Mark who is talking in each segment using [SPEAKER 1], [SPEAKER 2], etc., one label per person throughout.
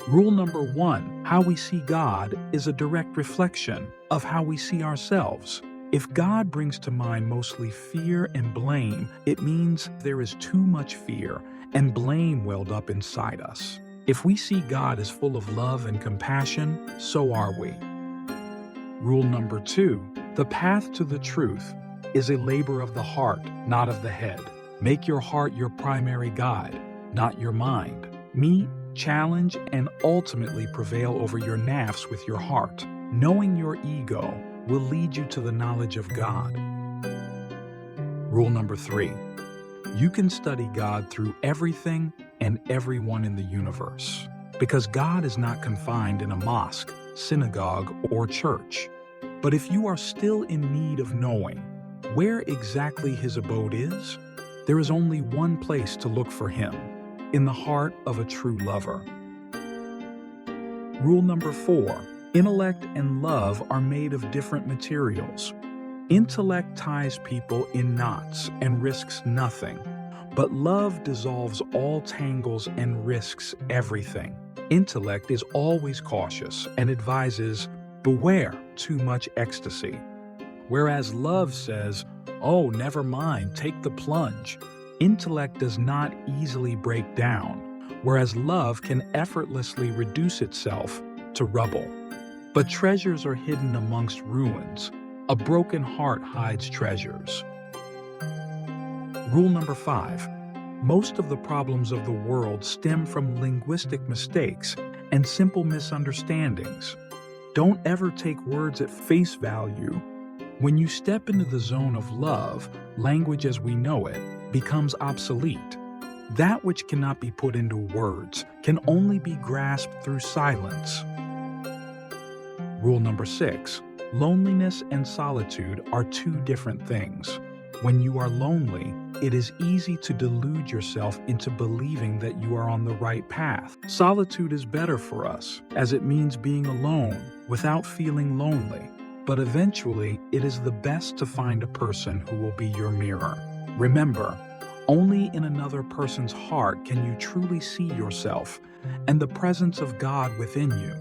[SPEAKER 1] Rule number 1, how we see God is a direct reflection of how we see ourselves. If God brings to mind mostly fear and blame, it means there is too much fear and blame welled up inside us. If we see God as full of love and compassion, so are we. Rule number 2, the path to the truth is a labor of the heart, not of the head. Make your heart your primary guide, not your mind. Meet, challenge, and ultimately prevail over your nafs with your heart. Knowing your ego will lead you to the knowledge of God. Rule number 3, you can study God through everything and everyone in the universe, because God is not confined in a mosque, synagogue, or church. But if you are still in need of knowing where exactly his abode is, there is only one place to look for him: in the heart of a true lover. Rule number 4, intellect and love are made of different materials. Intellect ties people in knots and risks nothing, but love dissolves all tangles and risks everything. Intellect is always cautious and advises, beware too much ecstasy. Whereas love says, oh, never mind, take the plunge. Intellect does not easily break down, whereas love can effortlessly reduce itself to rubble. But treasures are hidden amongst ruins. A broken heart hides treasures. Rule number 5, most of the problems of the world stem from linguistic mistakes and simple misunderstandings. Don't ever take words at face value. When you step into the zone of love, language as we know it becomes obsolete. That which cannot be put into words can only be grasped through silence. Rule number 6, loneliness and solitude are two different things. When you are lonely, it is easy to delude yourself into believing that you are on the right path. Solitude is better for us, as it means being alone without feeling lonely. But eventually, it is the best to find a person who will be your mirror. Remember, only in another person's heart can you truly see yourself and the presence of God within you.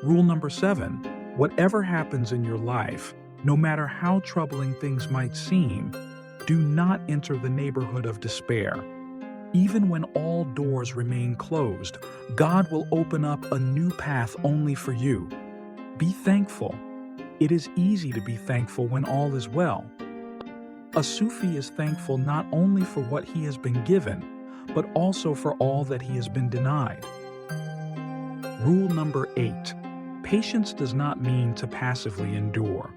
[SPEAKER 1] Rule number 7, whatever happens in your life, no matter how troubling things might seem, do not enter the neighborhood of despair. Even when all doors remain closed, God will open up a new path only for you. Be thankful. It is easy to be thankful when all is well. A Sufi is thankful not only for what he has been given, but also for all that he has been denied. Rule number 8, patience does not mean to passively endure.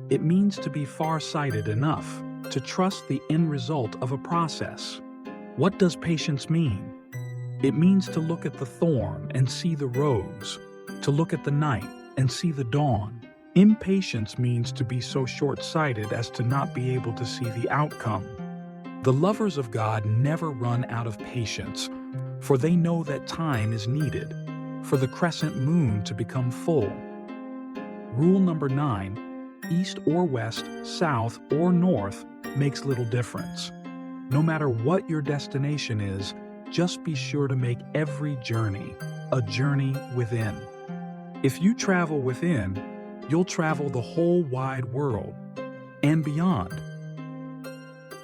[SPEAKER 1] It means to be far-sighted enough to trust the end result of a process. What does patience mean? It means to look at the thorn and see the rose, to look at the night and see the dawn. Impatience means to be so short-sighted as to not be able to see the outcome. The lovers of God never run out of patience, for they know that time is needed for the crescent moon to become full. Rule number 9, east or west, south or north makes little difference. No matter what your destination is, just be sure to make every journey a journey within. If you travel within, you'll travel the whole wide world and beyond.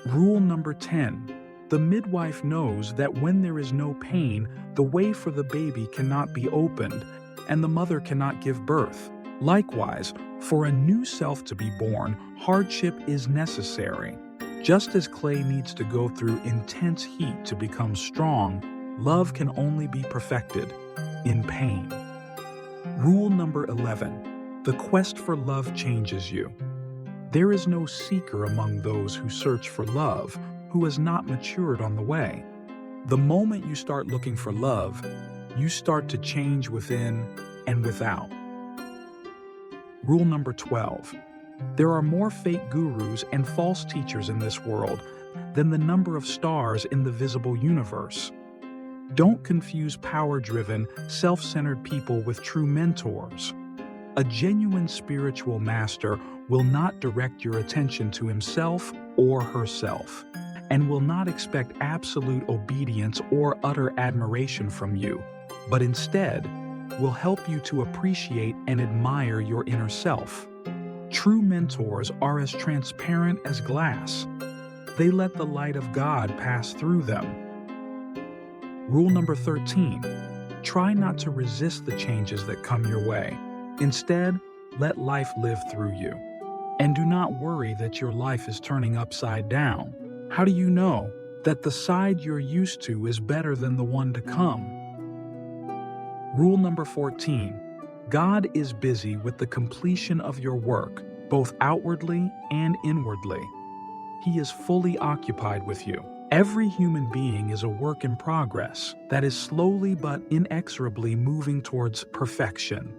[SPEAKER 1] Rule number 10. The midwife knows that when there is no pain, the way for the baby cannot be opened and the mother cannot give birth. Likewise, for a new self to be born, hardship is necessary. Just as clay needs to go through intense heat to become strong, love can only be perfected in pain. Rule number 11. The quest for love changes you. There is no seeker among those who search for love who has not matured on the way. The moment you start looking for love, you start to change within and without. Rule number 12. There are more fake gurus and false teachers in this world than the number of stars in the visible universe. Don't confuse power-driven, self-centered people with true mentors. A genuine spiritual master will not direct your attention to himself or herself, and will not expect absolute obedience or utter admiration from you. but instead will help you to appreciate and admire your inner self. True mentors are as transparent as glass. They let the light of God pass through them. Rule number 13. Try not to resist the changes that come your way. Instead, let life live through you. And do not worry that your life is turning upside down. How do you know that the side you're used to is better than the one to come? Rule number 14. God is busy with the completion of your work, both outwardly and inwardly. He is fully occupied with you. Every human being is a work in progress that is slowly but inexorably moving towards perfection.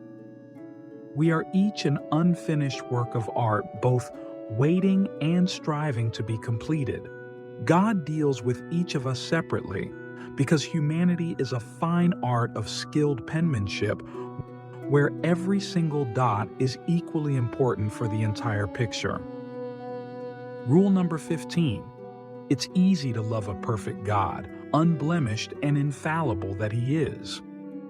[SPEAKER 1] We are each an unfinished work of art, both waiting and striving to be completed. God deals with each of us separately because humanity is a fine art of skilled penmanship where every single dot is equally important for the entire picture. Rule number 15. It's easy to love a perfect God, unblemished and infallible that He is.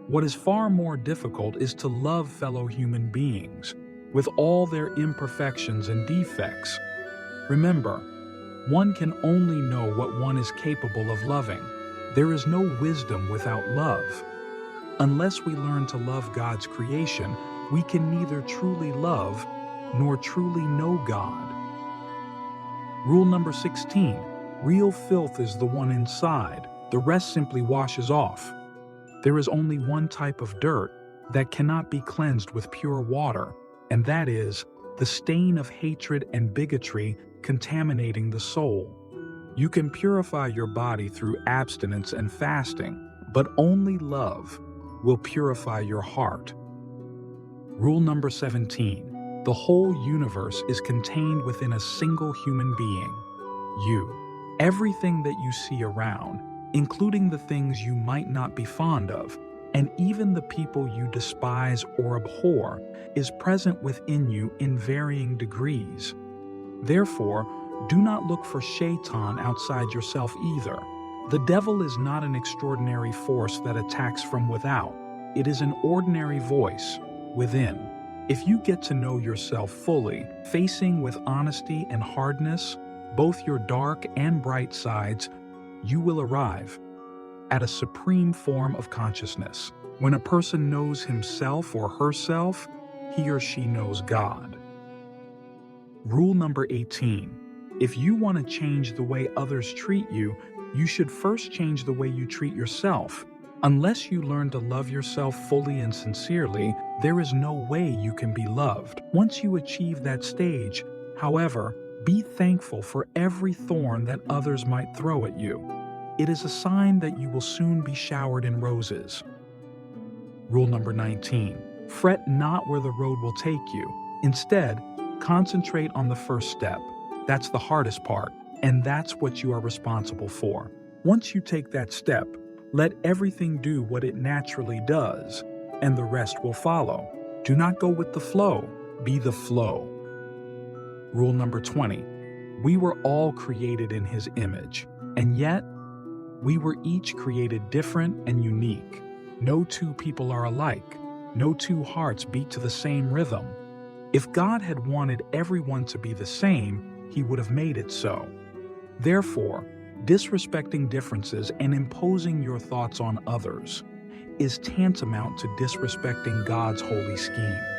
[SPEAKER 1] What is far more difficult is to love fellow human beings, with all their imperfections and defects. Remember, one can only know what one is capable of loving. There is no wisdom without love. Unless we learn to love God's creation, we can neither truly love nor truly know God. Rule number 16. Real filth is the one inside. The rest simply washes off. There is only one type of dirt that cannot be cleansed with pure water, and that is the stain of hatred and bigotry contaminating the soul. You can purify your body through abstinence and fasting, but only love will purify your heart. Rule number 17. The whole universe is contained within a single human being, you. Everything that you see around, including the things you might not be fond of, and even the people you despise or abhor, is present within you in varying degrees. Therefore, do not look for Shaitan outside yourself either. The devil is not an extraordinary force that attacks from without. It is an ordinary voice within. If you get to know yourself fully, facing with honesty and hardness both your dark and bright sides, you will arrive at a supreme form of consciousness. When a person knows himself or herself, he or she knows God. Rule number 18. If you want to change the way others treat you, you should first change the way you treat yourself. Unless you learn to love yourself fully and sincerely, there is no way you can be loved. Once you achieve that stage, however, be thankful for every thorn that others might throw at you. It is a sign that you will soon be showered in roses. Rule number 19. Fret not where the road will take you. Instead, concentrate on the first step. That's the hardest part, and that's what you are responsible for. Once you take that step, let everything do what it naturally does, and the rest will follow. Do not go with the flow, be the flow. Rule number 20. We were all created in His image, and yet we were each created different and unique. No two people are alike. No two hearts beat to the same rhythm. If God had wanted everyone to be the same, He would have made it so. Therefore, disrespecting differences and imposing your thoughts on others is tantamount to disrespecting God's holy scheme.